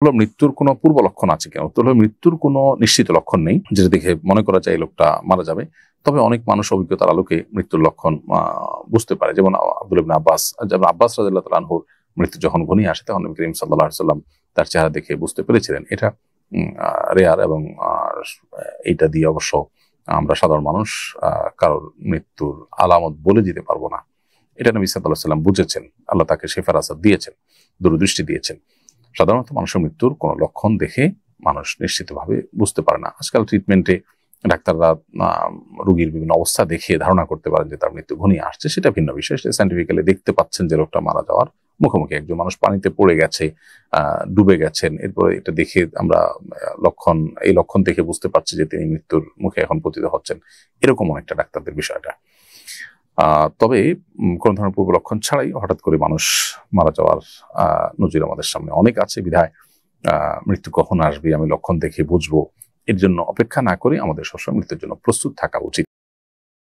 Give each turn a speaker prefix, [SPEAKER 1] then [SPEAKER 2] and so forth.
[SPEAKER 1] হলো মৃত্যুর কোনো পূর্ব লক্ষণ আছে কিনা? উত্তর হলো মৃত্যুর কোনো নিশ্চিত লক্ষণ নেই যেটা দেখে মনে করা যায় এই লোকটা মারা যাবে। তবে অনেক মানুষ অভিজ্ঞতার আলোকে মৃত্যুর লক্ষণ বুঝতে পারে। যেমন আব্দুল্লাহ ইবনে আব্বাস, যেমন আব্বাস রাদিয়াল্লাহু তাআলা আনহুর মৃত্যু যখন ঘনিয়ে আসে তখন নবী করিম সাল্লাল্লাহু আলাইহি ওয়াসাল্লাম তার চেহারা দেখে বুঝতে পেরেছিলেন। এটা রেয়ার এবং এইটা দিয়ে অবশ্য আমরা সাধারণ মানুষ কারোর মৃত্যুর আলামত বলে দিতে পারবো না। এটা নবী সাল্লাল্লাহু আলাইহি ওয়াসাল্লাম বুঝেছেন। আল্লাহ তাকে শেফার আসাদ দিয়েছেন, দূরদৃষ্টি দিয়েছেন। সাধারণত মানুষের মৃত্যুর কোনো লক্ষণ দেখে মানুষ নিশ্চিতভাবে বুঝতে পারে না। আজকাল ট্রিটমেন্টে ডাক্তাররা রোগীর বিভিন্ন অবস্থা দেখে ধারণা করতে পারেন যে তার মৃত্যু ঘনিয়ে আসছে, সেটা ভিন্ন বিষয়। সেটা সায়েন্টিফিক্যালি দেখতে পাচ্ছেন যে লোকটা মারা যাওয়ার মুখোমুখি। একজন মানুষ পানিতে পড়ে গেছে, ডুবে গেছেন, এরপরে এটা দেখে আমরা এই লক্ষণ দেখে বুঝতে পারছি যে তিনি মৃত্যুর মুখে এখন পতিত হচ্ছেন। এরকম অনেকটা ডাক্তারদের বিষয়টা। তবে কোন ধরনের পূর্ব লক্ষণ ছাড়াই হঠাৎ করে মানুষ মারা যাওয়ার নজির আমাদের সামনে অনেক আছে। বিধায় মৃত্যু কখন আসবে আমি লক্ষণ দেখে বুঝবো, এর জন্য অপেক্ষা না করে আমাদের সবসময় মৃত্যুর জন্য প্রস্তুত থাকা উচিত।